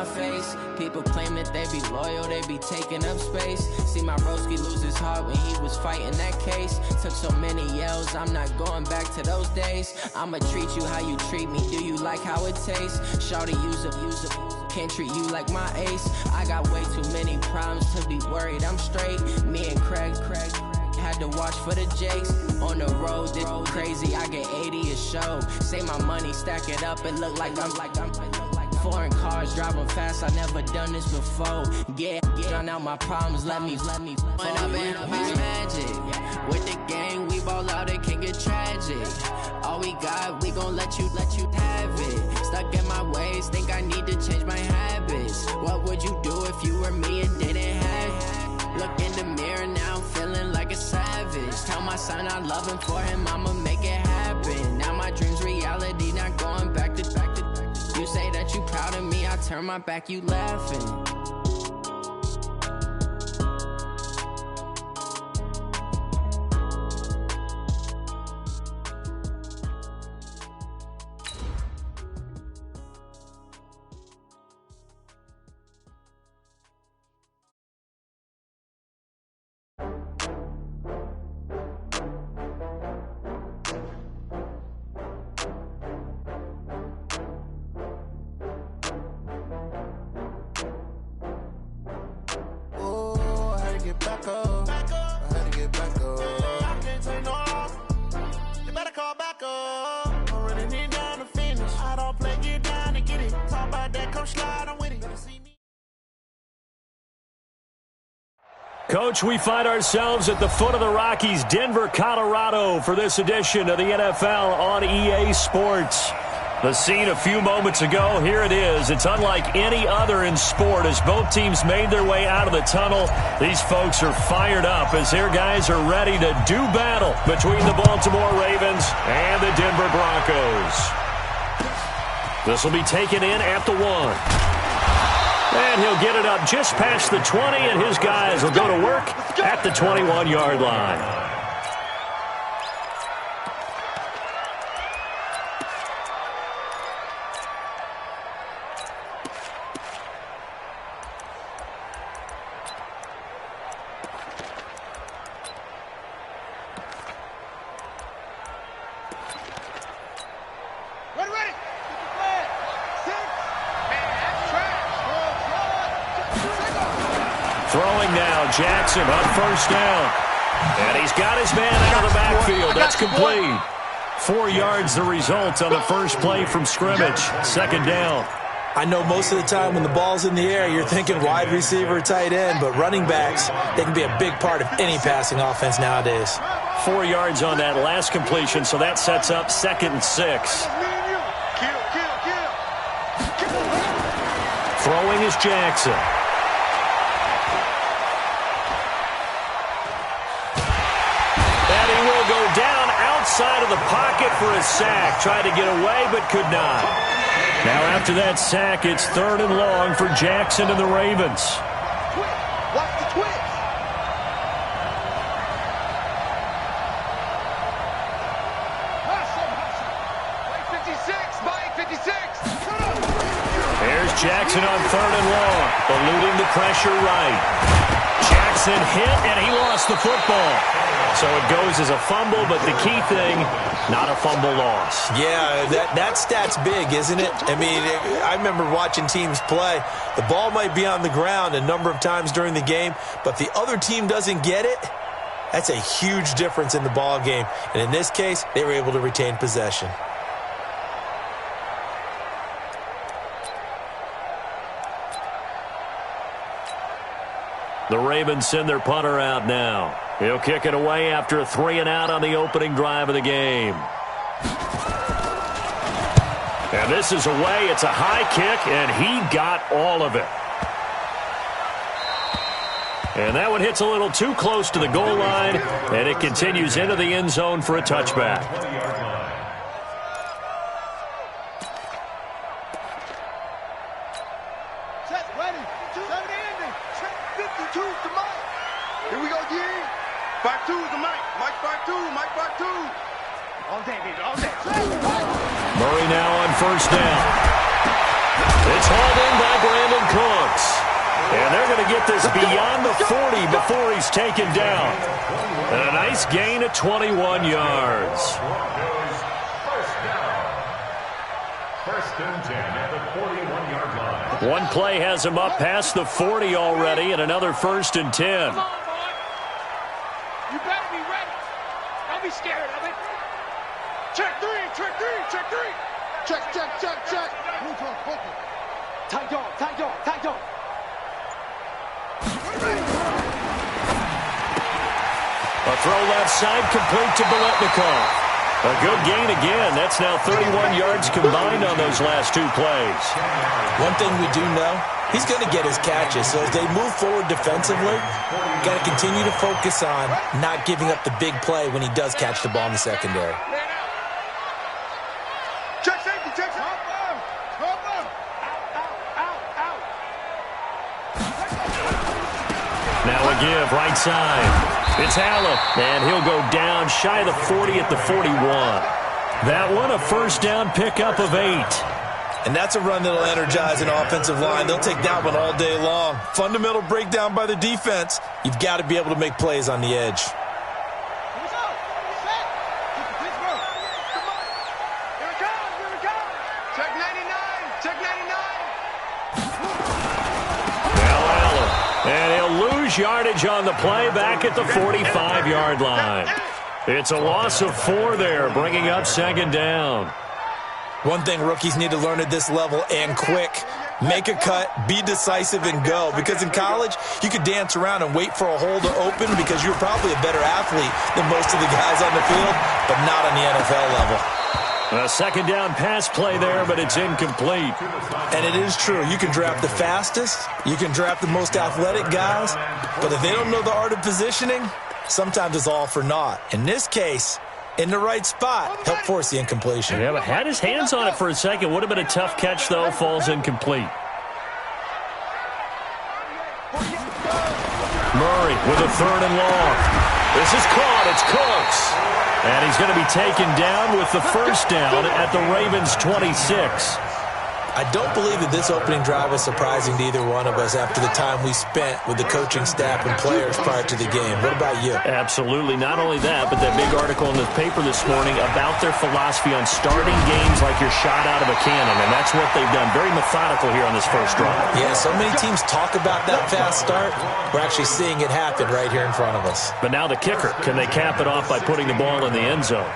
face. People claim that they be loyal, they be taking up space. See my broski lose his heart when he was fighting that case. Took so many yells, I'm not going back to those days. I'ma treat you how you treat me, do you like how it tastes? Shawty, use up, can't treat you like my ace. I got way too many problems to be worried, I'm straight. Me and Craig had to watch for the Jakes. On the road, this crazy, I get 80 a show. Say my money, stack it up, it look like I'm foreign cars, driving fast, I never done this before. Get out my problems, let me When I've been magic. With the gang, we ball out, it can get tragic. All we got, we gon' let you have it. Stuck in my ways, think I need to change my habits. What would you do if you were me and didn't have it? Look in the mirror now, feeling like a savage. Tell my son I love him, for him I'ma make it happen. Now my dream's reality, not going back to. You say that you proud of me, I turn my back, you laughing. Back up. I had to get back up. I can't take no loss. You better call back up. I'm running it down to finish. I don't play, get down to get it. Talk about that, come slide, I'm with it. See me. Coach, we find ourselves at the foot of the Rockies, Denver, Colorado, for this edition of the NFL on EA Sports. The scene a few moments ago, here it is. It's unlike any other in sport as both teams made their way out of the tunnel. These folks are fired up as their guys are ready to do battle between the Baltimore Ravens and the Denver Broncos. This will be taken in at the 1. And he'll get it up just past the 20, and his guys will go to work at the 21-yard line. Throwing now, Jackson on first down. And he's got his man out of the backfield. That's complete. 4 yards the result on the first play from scrimmage. Second down. I know most of the time when the ball's in the air, you're thinking wide receiver, tight end, but running backs, they can be a big part of any passing offense nowadays. 4 yards on that last completion, so that sets up 2nd and 6. Throwing is Jackson. Down outside of the pocket for a sack. Tried to get away, but could not. Now after that sack, it's 3rd and long for Jackson and the Ravens. Watch the twitch. Hustle. 56, Mike, 56. There's Jackson on 3rd and long. Eluding the pressure right. Jackson hit, and he lost the football. So it goes as a fumble, but the key thing, not a fumble loss. Yeah, that stat's big, isn't it? I mean, I remember watching teams play. The ball might be on the ground a number of times during the game, but the other team doesn't get it. That's a huge difference in the ball game. And in this case, they were able to retain possession. The Ravens send their punter out now. He'll kick it away after a 3 and out on the opening drive of the game. And this is away. It's a high kick, and he got all of it. And that one hits a little too close to the goal line, and it continues into the end zone for a touchback. Here we go again. 5-2 is the Mike. Mike 5-2. Mike 5-2. All day, baby. All day. Murray now on first down. It's hauled in by Brandon Cooks. And they're going to get this beyond the 40 before he's taken down. And a nice gain of 21 yards. First and 10 at the 41-yard line. One play has him up past the 40 already, and another first and 10. Come on, boy. You better be ready. Don't be scared of it. Check three, check three, check three. Check, check, check, check. Move on, focus. Tight dog, tight dog, tight dog. A throw left side complete to Biletnikoff. A good gain again. That's now 31 yards combined on those last two plays. One thing we do know, he's going to get his catches. So as they move forward defensively, got to continue to focus on not giving up the big play when he does catch the ball in the secondary. Check safety, check safety. Out. Now a give, right side. It's Allen, and he'll go down shy of the 40 at the 41. That one, a first down pickup of 8. And that's a run that'll energize an offensive line. They'll take that one all day long. Fundamental breakdown by the defense. You've got to be able to make plays on the edge. And he'll lose yardage on the play back at the 45-yard line. It's a loss of 4 there, bringing up second down. One thing rookies need to learn at this level, and quick, make a cut, be decisive, and go. Because in college, you could dance around and wait for a hole to open because you're probably a better athlete than most of the guys on the field, but not on the NFL level. A second down pass play there, but it's incomplete. And it is true. You can draft the fastest. You can draft the most athletic guys. But if they don't know the art of positioning, sometimes it's all for naught. In this case, in the right spot, help force the incompletion. Yeah, but had his hands on it for a second. Would have been a tough catch, though. Falls incomplete. Murray with a third and long. This is caught. It's Cooks. And he's going to be taken down with the first down at the Ravens' 26. I don't believe that this opening drive is surprising to either one of us after the time we spent with the coaching staff and players prior to the game. What about you? Absolutely. Not only that, but that big article in the paper this morning about their philosophy on starting games like you're shot out of a cannon, and that's what they've done. Very methodical here on this first drive. Yeah, so many teams talk about that fast start. We're actually seeing it happen right here in front of us. But now the kicker. Can they cap it off by putting the ball in the end zone?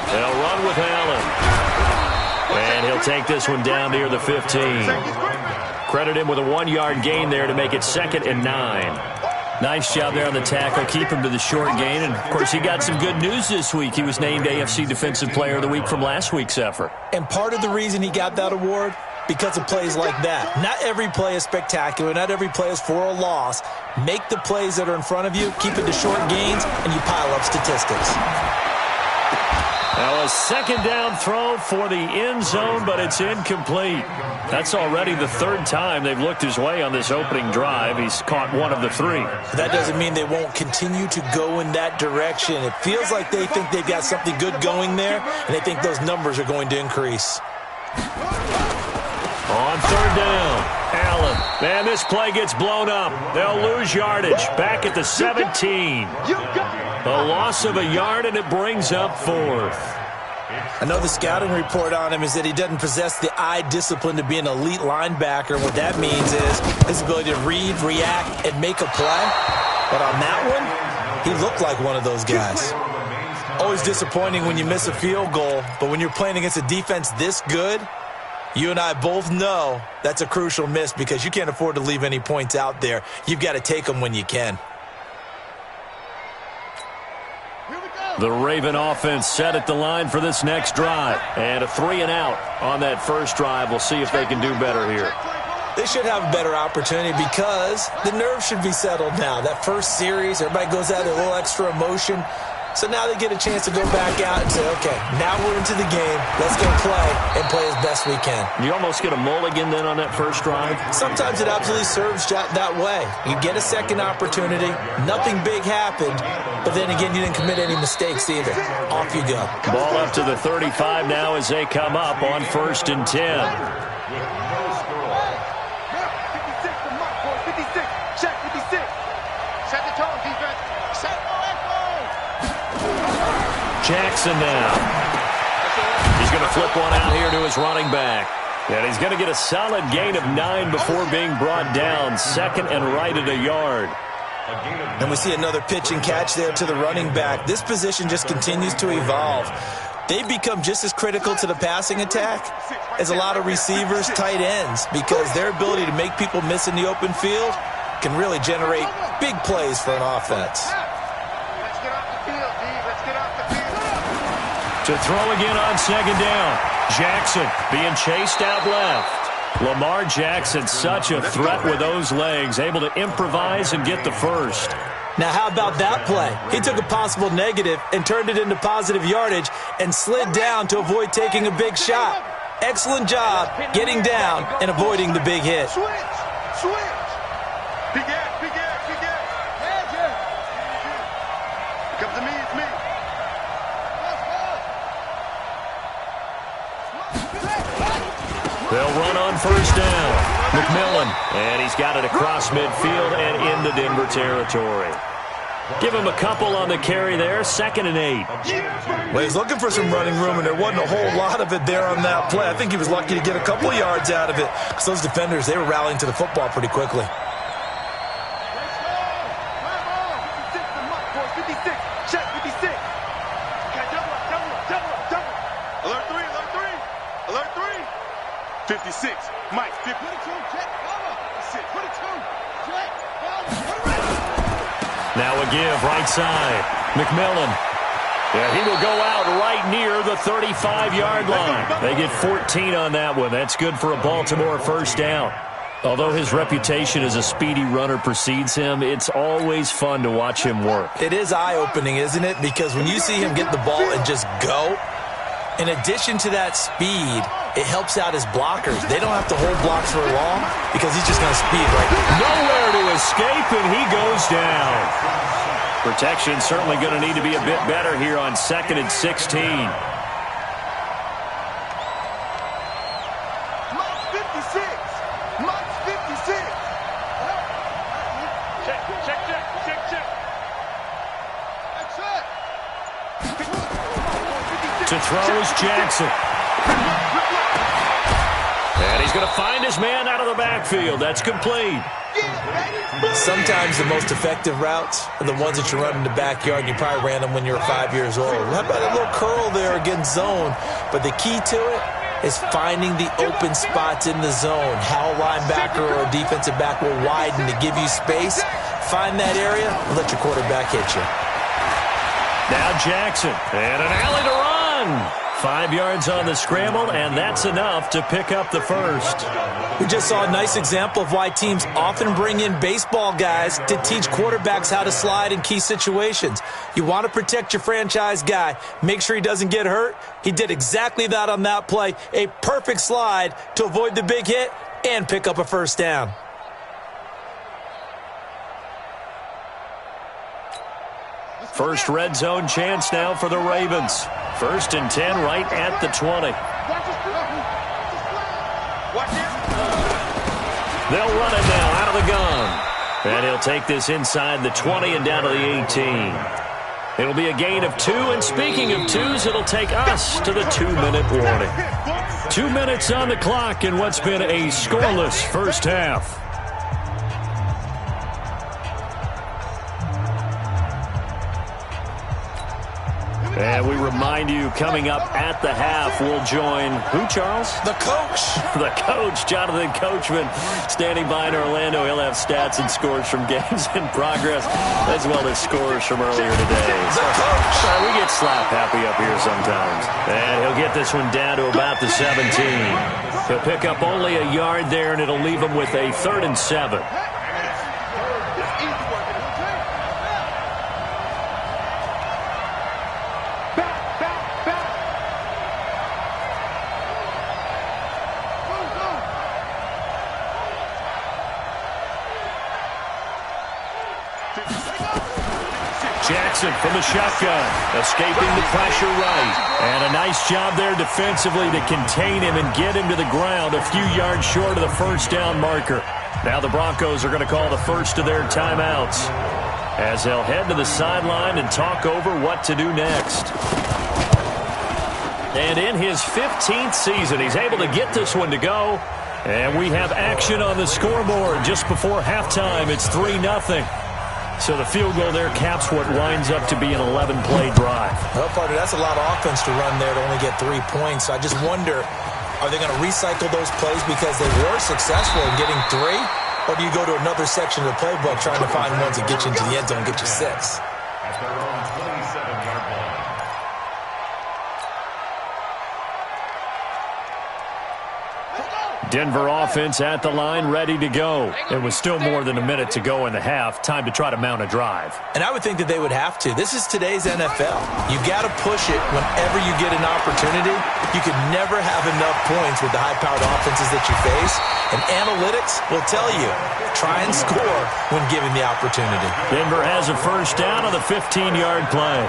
They'll run with Allen. And he'll take this one down near the 15. Credit him with a 1-yard gain there to make it 2nd and 9. Nice job there on the tackle. Keep him to the short gain. And, of course, he got some good news this week. He was named AFC Defensive Player of the Week from last week's effort. And part of the reason he got that award, because of plays like that. Not every play is spectacular. Not every play is for a loss. Make the plays that are in front of you, keep it to short gains, and you pile up statistics. Now a second down throw for the end zone, but it's incomplete. That's already the 3rd time they've looked his way on this opening drive. He's caught 1 of the 3. That doesn't mean they won't continue to go in that direction. It feels like they think they've got something good going there, and they think those numbers are going to increase. On 3rd down, Allen. Man, this play gets blown up. They'll lose yardage. Back at the 17. A loss of a yard, and it brings up 4th. I know the scouting report on him is that he doesn't possess the eye discipline to be an elite linebacker. What that means is his ability to read, react, and make a play. But on that one, he looked like one of those guys. Always disappointing when you miss a field goal, but when you're playing against a defense this good, you and I both know that's a crucial miss because you can't afford to leave any points out there. You've got to take them when you can. The Raven offense set at the line for this next drive. And a 3-and-out on that first drive. We'll see if they can do better here. They should have a better opportunity because the nerves should be settled now. That first series, everybody goes out with a little extra emotion. So now they get a chance to go back out and say, okay, now we're into the game. Let's go play and play as best we can. You almost get a mulligan then on that first drive? Sometimes it absolutely serves that way. You get a second opportunity. Nothing big happened. But then again, you didn't commit any mistakes either. Off you go. Ball up to the 35 now as they come up on 1st and 10. Jackson now. He's going to flip one out here to his running back. And he's going to get a solid gain of 9 before being brought down. Second and right at a yard. And we see another pitch and catch there to the running back. This position just continues to evolve. They become just as critical to the passing attack as a lot of receivers, tight ends, because their ability to make people miss in the open field can really generate big plays for an offense. To throw again on 2nd down. Jackson being chased out left. Lamar Jackson, such a threat with those legs, able to improvise and get the first. Now, how about that play? He took a possible negative and turned it into positive yardage and slid down to avoid taking a big shot. Excellent job getting down and avoiding the big hit. Switch. Big ass. Come to me, it's me. They'll run on 1st down. McMillan, and he's got it across midfield and into Denver territory. Give him a couple on the carry there, 2nd and 8. Well, he's looking for some running room, and there wasn't a whole lot of it there on that play. I think he was lucky to get a couple of yards out of it, because those defenders, they were rallying to the football pretty quickly. Now a give, right side. McMillan. Yeah, he will go out right near the 35-yard line. They get 14 on that one. That's good for a Baltimore 1st down. Although his reputation as a speedy runner precedes him, it's always fun to watch him work. It is eye-opening, isn't it? Because when you see him get the ball and just go, in addition to that speed, it helps out his blockers. They don't have to hold blocks for long because he's just going to speed right there. Nowhere to escape, and he goes down. Protection certainly going to need to be a bit better here on 2nd and 16. To throw is Jackson. And he's going to find his man out of the backfield. That's complete. Sometimes the most effective routes are the ones that you run in the backyard, and you probably ran them when you were 5 years old. How about a little curl there against zone? But the key to it is finding the open spots in the zone. How a linebacker or a defensive back will widen to give you space. Find that area and let your quarterback hit you. Now Jackson, and an alley to run. 5 yards on the scramble, and that's enough to pick up the first. We just saw a nice example of why teams often bring in baseball guys to teach quarterbacks how to slide in key situations. You want to protect your franchise guy. Make sure he doesn't get hurt. He did exactly that on that play. A perfect slide to avoid the big hit and pick up a 1st down. First red zone chance now for the Ravens. 1st and 10 right at the 20. They'll run it now out of the gun. And he'll take this inside the 20 and down to the 18. It'll be a gain of 2, and speaking of 2s, it'll take us to the 2-minute warning. 2 minutes on the clock in what's been a scoreless first half. And we remind you, coming up at the half, we'll join who, Charles? The coach. The coach, Jonathan Coachman, standing by in Orlando. He'll have stats and scores from games in progress, as well as scores from earlier today. The coach. We get slap happy up here sometimes. And he'll get this one down to about the 17. He'll pick up only a yard there, and it'll leave him with a 3rd and 7. Jackson from the shotgun, escaping the pressure right. And a nice job there defensively to contain him and get him to the ground a few yards short of the first down marker. Now the Broncos are going to call the first of their timeouts as they'll head to the sideline and talk over what to do next. And in his 15th season, he's able to get this one to go. And we have action on the scoreboard just before halftime. It's 3-0. So the field goal there caps what winds up to be an 11-play drive. Well, partner, that's a lot of offense to run there to only get 3 points. I just wonder, are they going to recycle those plays because they were successful in getting 3? Or do you go to another section of the playbook trying to find ones that get you into the end zone and get you 6? At their own 27-yard line. Denver offense at the line, ready to go. It was still more than a minute to go in the half. Time to try to mount a drive. And I would think that they would have to. This is today's NFL. You got to push it whenever you get an opportunity. You can never have enough points with the high-powered offenses that you face. And analytics will tell you, try and score when given the opportunity. Denver has a first down on the 15-yard play.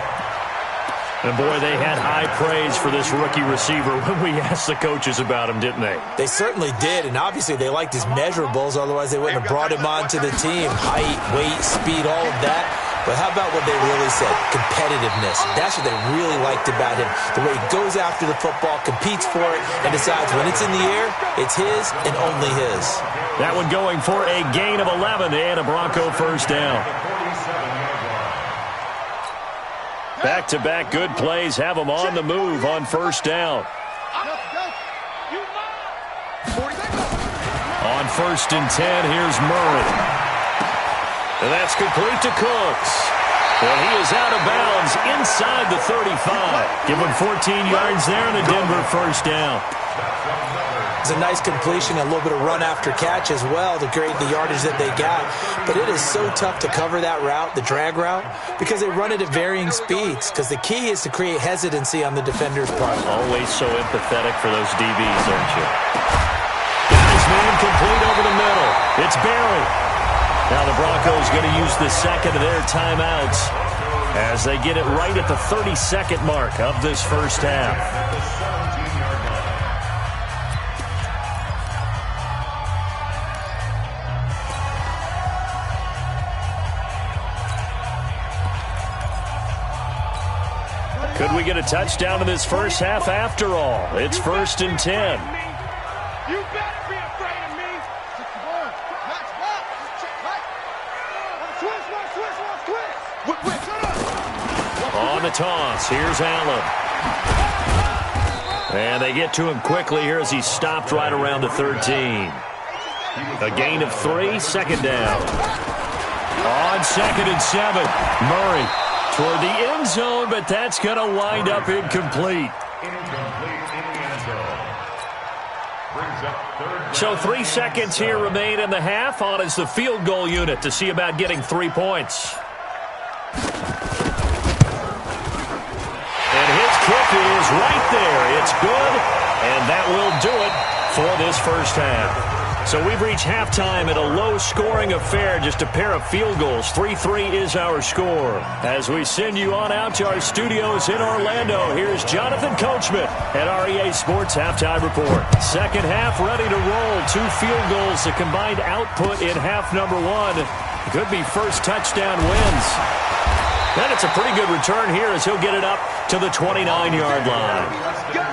And, boy, they had high praise for this rookie receiver when we asked the coaches about him, didn't they? They certainly did, and obviously they liked his measurables. Otherwise, they wouldn't have brought him onto the team. Height, weight, speed, all of that. But how about what they really said? Competitiveness. That's what they really liked about him. The way he goes after the football, competes for it, and decides when it's in the air, it's his and only his. That one going for a gain of 11 and a Bronco first down. Back-to-back good plays have them on the move on first down. On 1st and 10, here's Murray. And that's complete to Cooks. Well, he is out of bounds inside the 35. Give him 14 yards there and a Denver first down. It's a nice completion, a little bit of run after catch as well to create the yardage that they got. But it is so tough to cover that route, the drag route, because they run it at varying speeds. Because the key is to create hesitancy on the defender's part. Always so empathetic for those DBs, aren't you? Got his man complete over the middle. It's Barry. Now the Broncos going to use the second of their timeouts as they get it right at the 32nd mark of this first half. Could we get a touchdown in this first half after all? It's 1st and 10. You better be afraid of me. On the toss, here's Allen. And they get to him quickly here as he stopped right around the 13. A gain of 3, second down. On 2nd and 7, Murray toward the end zone, but that's going to wind up incomplete. So 3 seconds here remain in the half. On is the field goal unit to see about getting 3 points. And his kick is right there. It's good, and that will do it for this first half. So we've reached halftime at a low-scoring affair, just a pair of field goals. 3-3 is our score. As we send you on out to our studios in Orlando, here's Jonathan Coachman at REA Sports Halftime Report. Second half ready to roll. 2 field goals, the combined output in half number 1. Could be first touchdown wins. And it's a pretty good return here as he'll get it up to the 29-yard line. Let's go.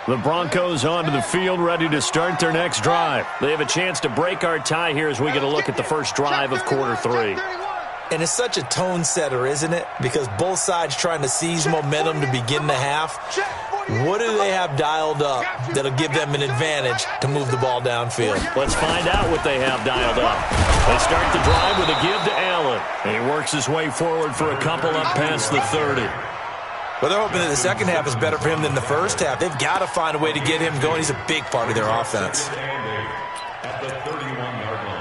The Broncos onto the field, ready to start their next drive. They have a chance to break our tie here as we get a look at the first drive of quarter 3. And it's such a tone setter, isn't it? Because both sides trying to seize momentum to begin the half. What do they have dialed up that'll give them an advantage to move the ball downfield? Let's find out what they have dialed up. They start the drive with a give to Allen. And he works his way forward for a couple up past the 30. Well, they're hoping that the second half is better for him than the first half. They've got to find a way to get him going. He's a big part of their offense. At the 31-yard line.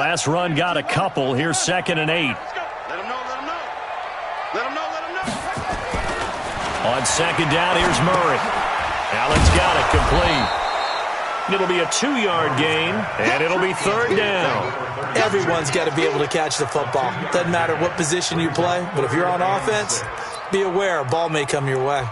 last run got a couple. Here's 2nd and 8. Let him know, let him know. Let him know, let him know. On 2nd down, here's Murray. Allen's got it complete. It'll be a 2-yard gain, and it'll be 3rd down. Everyone's got to be able to catch the football. Doesn't matter what position you play, but if you're on offense, be aware a ball may come your way.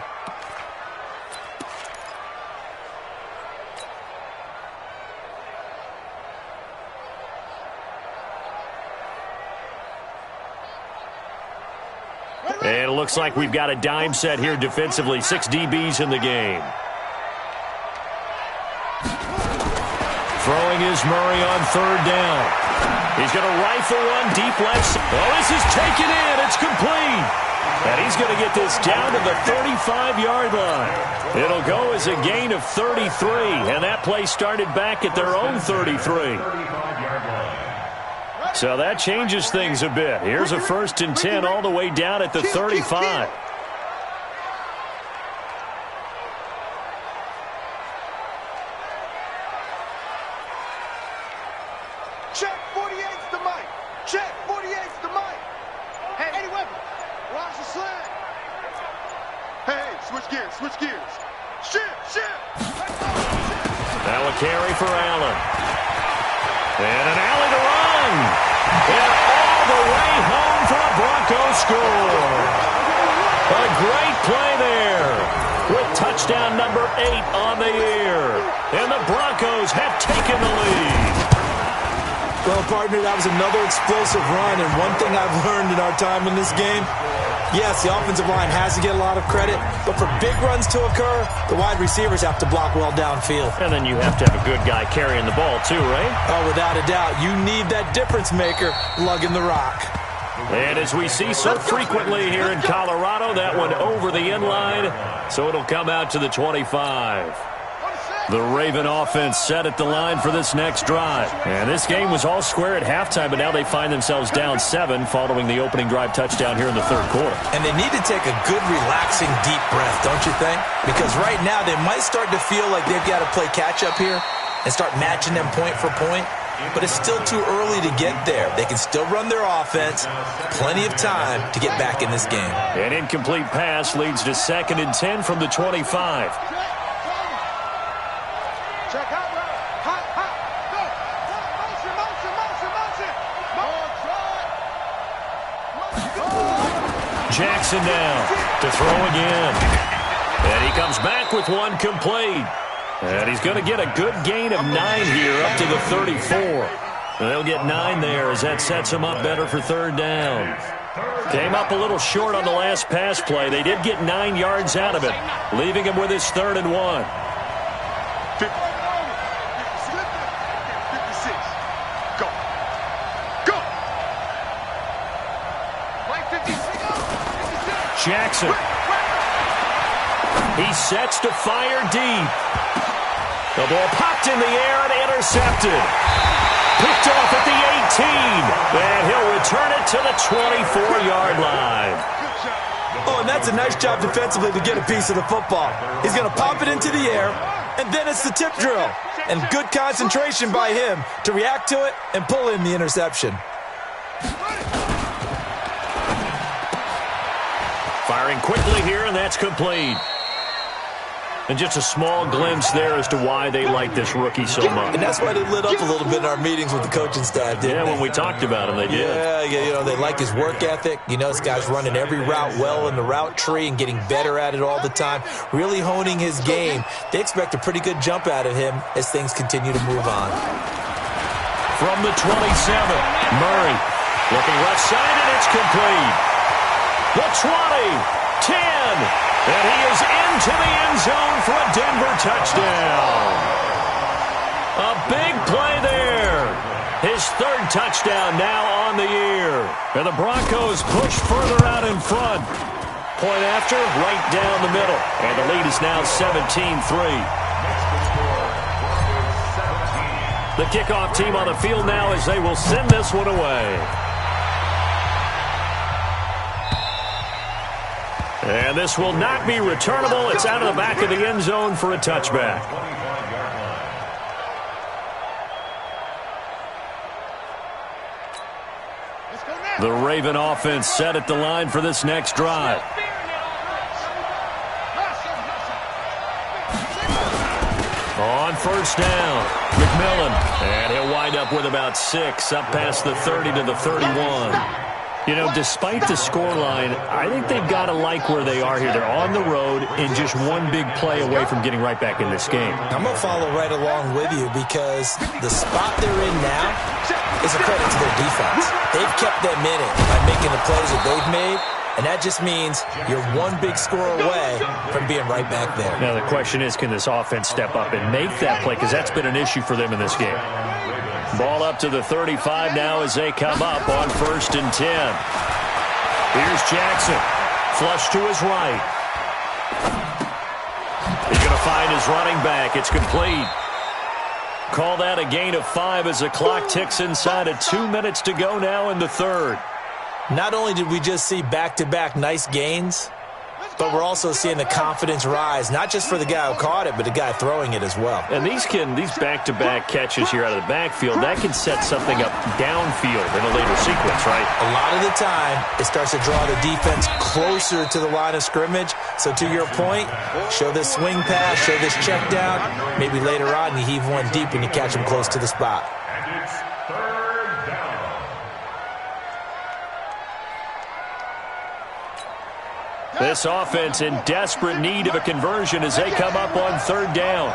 And it looks like we've got a dime set here defensively. 6 DBs in the game. Throwing is Murray on 3rd down. He's going to rifle one deep left. Oh, this is taken in. It's complete. And he's going to get this down to the 35-yard line. It'll go as a gain of 33. And that play started back at their own 33. So that changes things a bit. Here's a 1st and 10 all the way down at the 35. Check 48's the mic. Check 48's the mic. Hey, Eddie Weber, watch the slide. Hey, switch gears, switch gears. Shift. Now a carry for Allen. And an alley to run. And all the way home for a Broncos score. A great play there. With touchdown number 8 on the year. And the Broncos have taken the lead. Well, partner, that was another explosive run, and one thing I've learned in our time in this game, yes, the offensive line has to get a lot of credit, but for big runs to occur, the wide receivers have to block well downfield. And then you have to have a good guy carrying the ball too, right? Oh, without a doubt. You need that difference maker lugging the rock. And as we see so frequently here in Colorado, that one over the end line, so it'll come out to the 25. The Raven offense set at the line for this next drive. And this game was all square at halftime, but now they find themselves down 7 following the opening drive touchdown here in the 3rd quarter. And they need to take a good, relaxing, deep breath, don't you think? Because right now they might start to feel like they've got to play catch-up here and start matching them point for point. But it's still too early to get there. They can still run their offense. Plenty of time to get back in this game. An incomplete pass leads to 2nd and 10 from the 25. Check out, hot, go. Motion. Jackson now to throw again. And he comes back with one complete. And he's going to get a good gain of 9 here up to the 34. And they'll get 9 there as that sets him up better for 3rd down. Came up a little short on the last pass play. They did get 9 yards out of it, leaving him with his 3rd and 1. 56. Go. Like 56. Jackson. He sets to fire deep. The ball popped in the air and intercepted. Picked off at the 18. And he'll return it to the 24-yard line. Oh, and that's a nice job defensively to get a piece of the football. He's going to pop it into the air, and then it's the tip drill. And good concentration by him to react to it and pull in the interception. Firing quickly here, and that's complete. And just a small glimpse there as to why they like this rookie so much. And that's why they lit up a little bit in our meetings with the coaching staff, didn't they? When we talked about him, they did. Yeah, they like his work ethic. This guy's running every route well in the route tree and getting better at it all the time, really honing his game. They expect a pretty good jump out of him as things continue to move on. From the 27, Murray looking left side, and it's complete. The 20, 10. And he is into the end zone for a Denver touchdown. A big play there. His 3rd touchdown now on the year. And the Broncos push further out in front. Point after, right down the middle. And the lead is now 17-3. The kickoff team on the field now as they will send this one away. And this will not be returnable. It's out of the back of the end zone for a touchback. The Raven offense set at the line for this next drive. On first down, McMillan. And he'll wind up with about 6, up past the 30 to the 31. You know, despite the scoreline, I think they've got to like where they are here. They're on the road and just one big play away from getting right back in this game. I'm going to follow right along with you because the spot they're in now is a credit to their defense. They've kept them in it by making the plays that they've made, and that just means you're one big score away from being right back there. Now, the question is, can this offense step up and make that play? Because that's been an issue for them in this game. Ball up to the 35 now as they come up on 1st and 10. Here's Jackson. Flush to his right. He's going to find his running back. It's complete. Call that a gain of 5 as the clock ticks inside of 2 minutes to go now in the third. Not only did we just see back-to-back nice gains, but we're also seeing the confidence rise, not just for the guy who caught it, but the guy throwing it as well. And these back-to-back catches here out of the backfield, that can set something up downfield in a later sequence, right? A lot of the time, it starts to draw the defense closer to the line of scrimmage. So to your point, show this swing pass, show this check down. Maybe later on, you heave one deep and you catch him close to the spot. And it's 3rd down. This offense in desperate need of a conversion as they come up on 3rd down.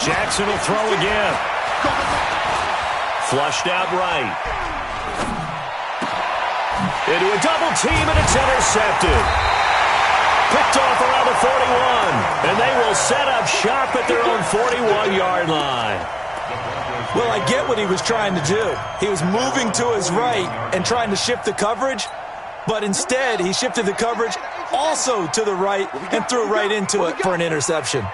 Jackson will throw again. Flushed out right. Into a double team, and it's intercepted. Picked off around the 41, and they will set up shop at their own 41-yard line. Well, I get what he was trying to do. He was moving to his right and trying to shift the coverage, but instead he shifted the coverage also to the right and threw right into it for an interception.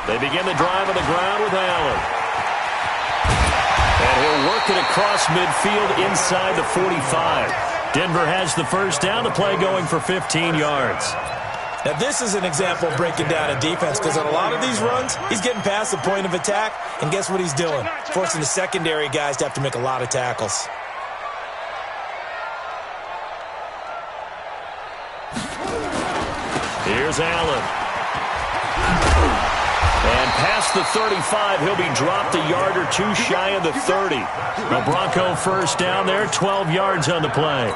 They begin the drive on the ground with Allen. And he'll work it across midfield inside the 45. Denver has the first down, the play going for 15 yards. Now, this is an example of breaking down a defense because on a lot of these runs, he's getting past the point of attack, and guess what he's doing? Forcing the secondary guys to have to make a lot of tackles. Here's Allen. And past the 35, he'll be dropped a yard or two shy of the 30. A Bronco first down there, 12 yards on the play.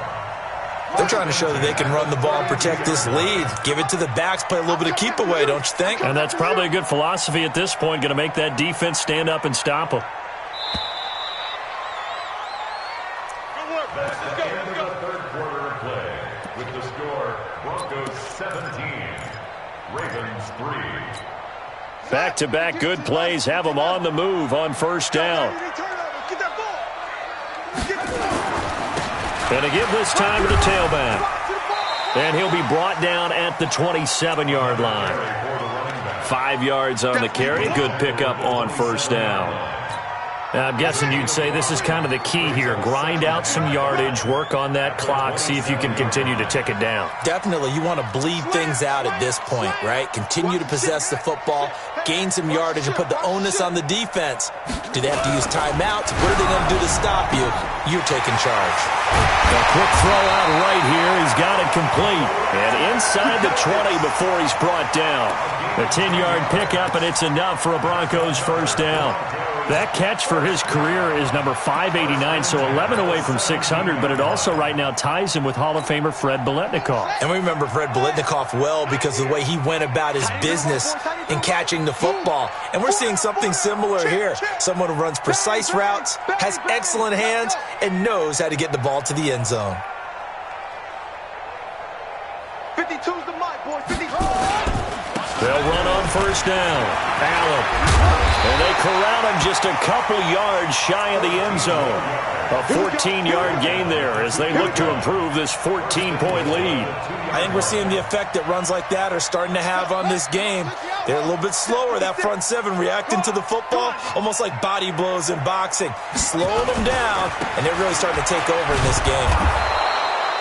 They're trying to show that they can run the ball and protect this lead. Give it to the backs, play a little bit of keep away, don't you think? And that's probably a good philosophy at this point, going to make that defense stand up and stop them. That's the end of the 3rd quarter of play. With the score, Broncos 17, Ravens 3. Back-to-back good plays have them on the move on first down. And to give this time to the tailback. And he'll be brought down at the 27-yard line. 5 yards on the carry. Good pickup on first down. Now, I'm guessing you'd say this is kind of the key here. Grind out some yardage, work on that clock, see if you can continue to tick it down. Definitely. You want to bleed things out at this point, right? Continue to possess the football, gain some yardage, and put the onus on the defense. Do they have to use timeouts? What are they going to do to stop you? You're taking charge. A quick throw out right here. He's got it complete. And inside the 20 before he's brought down. A 10-yard pickup, and it's enough for a Broncos first down. That catch for his career is number 589, so 11 away from 600, but it also right now ties him with Hall of Famer Fred Biletnikoff. And we remember Fred Biletnikoff well because of the way he went about his business in catching the football. And we're seeing something similar here. Someone who runs precise routes, has excellent hands, and knows how to get the ball to the end zone. 52's the mic, boy. 52. They'll run on first down. Allen. And they corral him just a couple yards shy of the end zone. A 14-yard gain there as they look to improve this 14-point lead. I think we're seeing the effect that runs like that are starting to have on this game. They're a little bit slower, that front seven, reacting to the football, almost like body blows in boxing. Slowing them down, and they're really starting to take over in this game.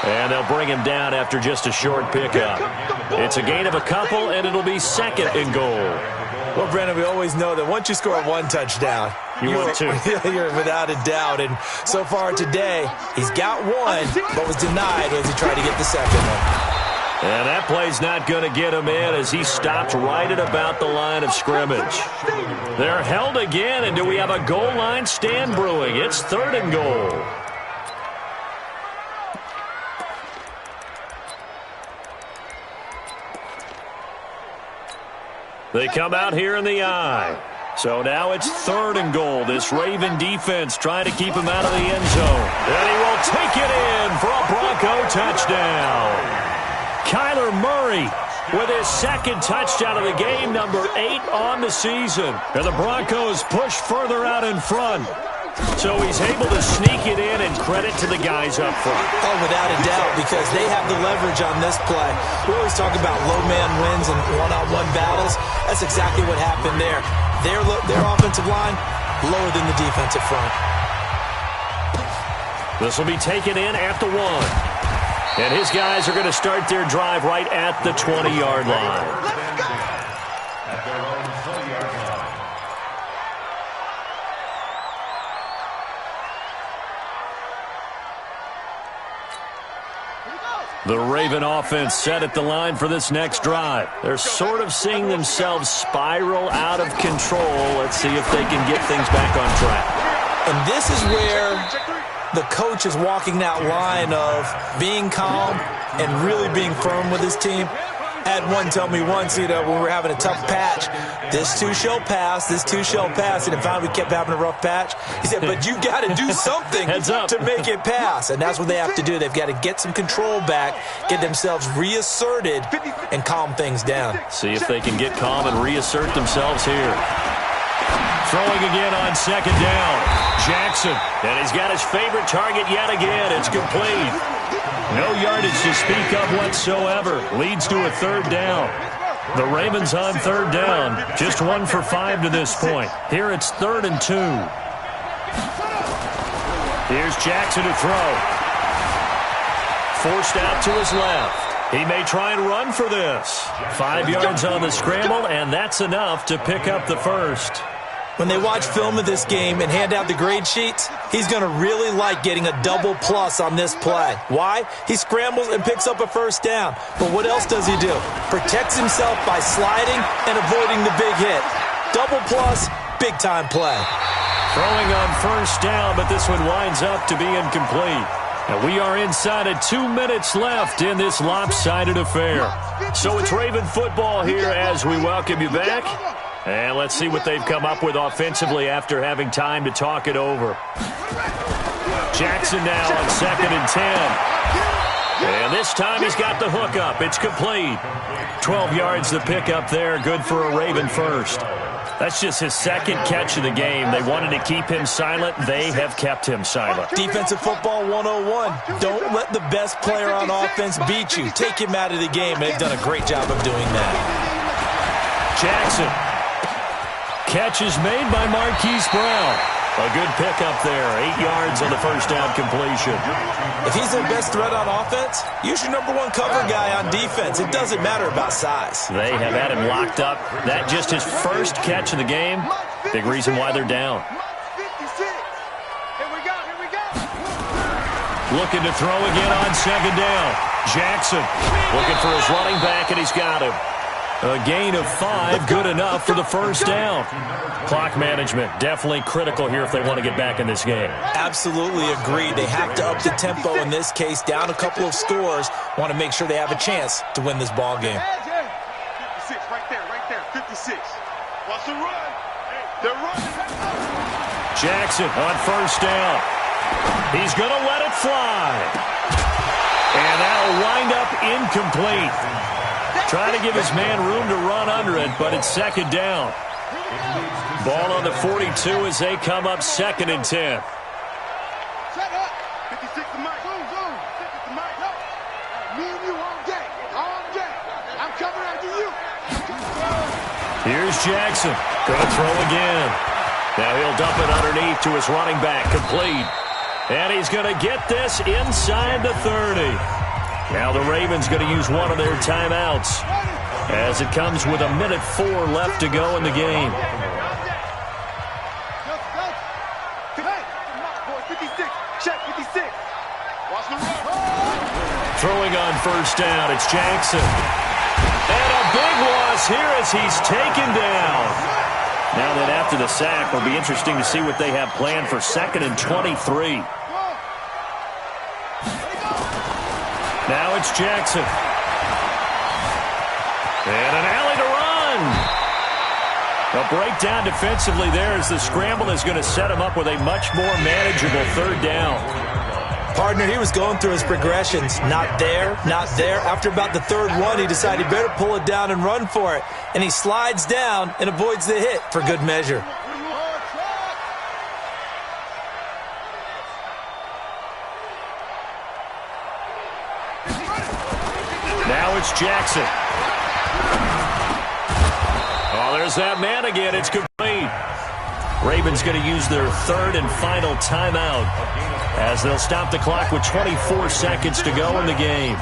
And they'll bring him down after just a short pickup. It's a gain of a couple, and it'll be 2nd and goal. Well, Brandon, we always know that once you score one touchdown, you're without a doubt. And so far today, he's got one, but was denied as he tried to get the second one. And that play's not going to get him in as he stopped right at about the line of scrimmage. They're held again, and do we have a goal line stand brewing? It's 3rd and goal. They come out here in the eye. So now it's 3rd and goal. This Raven defense trying to keep him out of the end zone. And he will take it in for a Bronco touchdown. Kyler Murray with his 2nd touchdown of the game, number 8 on the season. And the Broncos push further out in front. So he's able to sneak it in, and credit to the guys up front. Oh, without a doubt, because they have the leverage on this play. We always talk about low man wins and one-on-one battles. That's exactly what happened there. Their offensive line lower than the defensive front. This will be taken in at the 1. And his guys are going to start their drive right at the 20-yard line. At their own 20-yard line. The Raven offense set at the line for this next drive. They're sort of seeing themselves spiral out of control. Let's see if they can get things back on track. And this is where the coach is walking that line of being calm and really being firm with his team. I had one tell me once, when we were having a tough patch, this too shall pass, this too shall pass. And if finally we kept having a rough patch, he said, but you got to do something to make it pass. And that's what they have to do. They've got to get some control back, get themselves reasserted, and calm things down. See if they can get calm and reassert themselves here. Throwing again on 2nd down. Jackson, and he's got his favorite target yet again. It's complete. No yardage to speak of whatsoever. Leads to a 3rd down. The Ravens on 3rd down. Just 1 for 5 to this point. Here it's 3rd and 2. Here's Jackson to throw. Forced out to his left. He may try and run for this. 5 yards on the scramble, and that's enough to pick up the 1st. When they watch film of this game and hand out the grade sheets, he's going to really like getting a double plus on this play. Why? He scrambles and picks up a 1st down. But what else does he do? Protects himself by sliding and avoiding the big hit. Double plus, big-time play. Throwing on 1st down, but this one winds up to be incomplete. And we are inside of 2 minutes left in this lopsided affair. So it's Raven football here as we welcome you back. And let's see what they've come up with offensively after having time to talk it over. Jackson now on 2nd and 10. And this time he's got the hook up. It's complete. 12 yards to pick up there. Good for a Raven 1st. That's just his 2nd catch of the game. They wanted to keep him silent. They have kept him silent. Defensive football 101. Don't let the best player on offense beat you. Take him out of the game. They've done a great job of doing that. Jackson. Catch is made by Marquise Brown. A good pickup there. 8 yards on the 1st down completion. If he's their best threat on offense, use your number 1 cover guy on defense. It doesn't matter about size. They have had him locked up. That just his 1st catch of the game. Big reason why they're down. Looking to throw again on 2nd down. Jackson looking for his running back, and he's got him. A gain of 5, good enough for the 1st down. Clock management, definitely critical here if they want to get back in this game. Absolutely agreed. They have to up the tempo in this case, down a couple of scores. Want to make sure they have a chance to win this ball game. 56, right there, 56. Watch the run. They're running. Jackson on 1st down. He's going to let it fly. And that'll wind up incomplete. Trying to give his man room to run under it, but it's 2nd down. Ball on the 42 as they come up 2nd and 10. Shut up. 56 to Mike. Zoom. 56 to Mike. Me and you all day. I'm coming after you. Here's Jackson. Going to throw again. Now he'll dump it underneath to his running back. Complete. And he's going to get this inside the 30. Now the Ravens going to use one of their timeouts. as it comes with 1:04 left to go in the game. Throwing on first down, it's Jackson. And a big loss here as he's taken down. Now that after the sack, it'll be interesting to see what they have planned for 2nd and 23. Now it's Jackson. And an alley to run. A breakdown defensively there as the scramble is going to set him up with a much more manageable 3rd down. Partner, he was going through his progressions. Not there, not there. After about the 3rd one, he decided he better pull it down and run for it. And he slides down and avoids the hit for good measure. Now it's Jackson. Oh, there's that man again. It's complete. Ravens going to use their 3rd and final timeout as they'll stop the clock with 24 seconds to go in the game.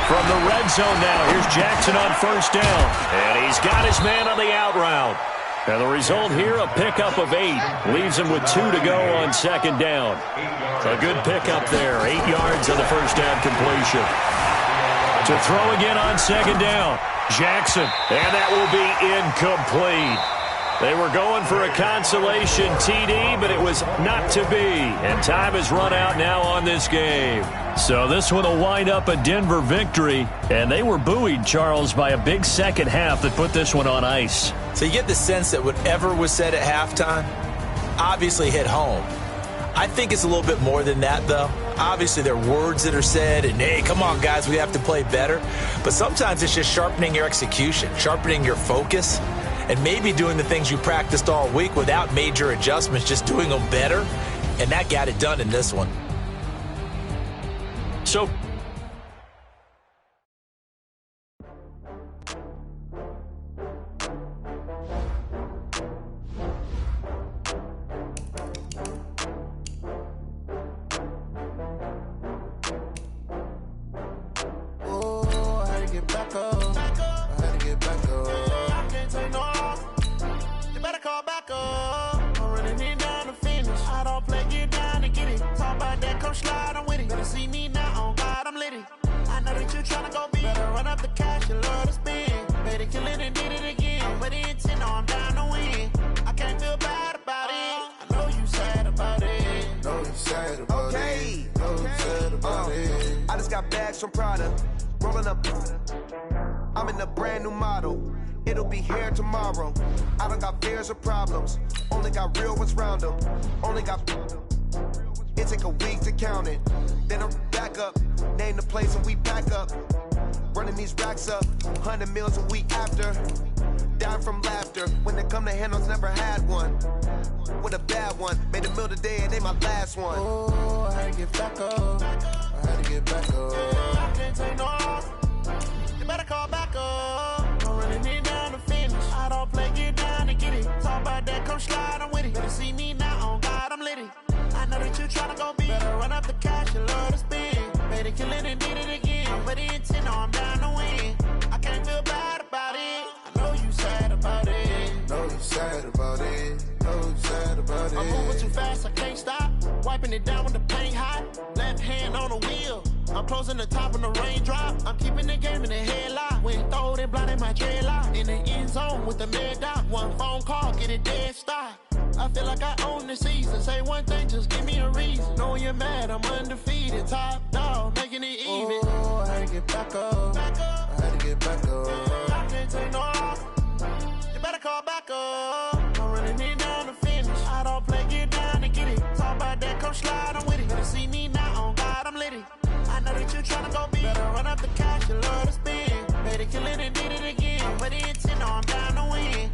From the red zone now, here's Jackson on first down. And he's got his man on the out route. And the result here, a pickup of 8. Leaves him with 2 to go on 2nd down. A good pickup there. 8 yards on the first down completion. To throw again on 2nd down. Jackson. And that will be incomplete. They were going for a consolation TD, but it was not to be. And time has run out now on this game. So this one will wind up a Denver victory. And they were buoyed, Charles, by a big second half that put this one on ice. So you get the sense that whatever was said at halftime obviously hit home. I think it's a little bit more than that, though. Obviously, there are words that are said, and, hey, come on, guys, we have to play better. But sometimes it's just sharpening your execution, sharpening your focus, and maybe doing the things you practiced all week without major adjustments, just doing them better. And that got it done in this one. So From Prada, rolling up. I'm in a brand new model. It'll be here tomorrow. I don't got fears or problems. Only got real ones round them. Only got. It take a week to count it. Then I'm back up. Name the place and we pack up. Running these racks up. 100 meals a week after. Dying from laughter. When it come to handles, never had one. With a bad one. Made a meal today and they my last one. Oh, I had to get back up. I had to get back up. I can't take no off. You better call back up. I'm running it down to finish. I don't play, get down and get it. Talk about that, come slide, I'm with it. Better see me now, on God, I'm litty. I know that you tryna go big. Better run up the cash, you love to spend. Better kill it and did it again. But the intent, no, I'm down to win. I can't feel bad about it. I know you sad about it. Know you sad about it. Know you sad about it. I'm moving too fast, I can't stop. Wiping it down with the paint hot. Left hand on the wheel. I'm closing the top on the raindrop. I'm keeping the game in the headlock. When throwed and blinded my dreadlock. In the end zone with the mad dot. One phone call, get it dead stop. I feel like I own the season. Say one thing, just give me a reason. Knowing you're mad, I'm undefeated. Top dog, making it even. Oh, I had to get back up. I had to get back up. I can't take no off. You better call back up. I'm running it down to finish. I don't play, get down and get it. Talk about that, come slide, I'm with it. Better see me now, on God, I'm litty. I know that you tryna go big. Better run up the cash, you love to spend. Better kill it and did it again. But the intent, no, I'm down to win.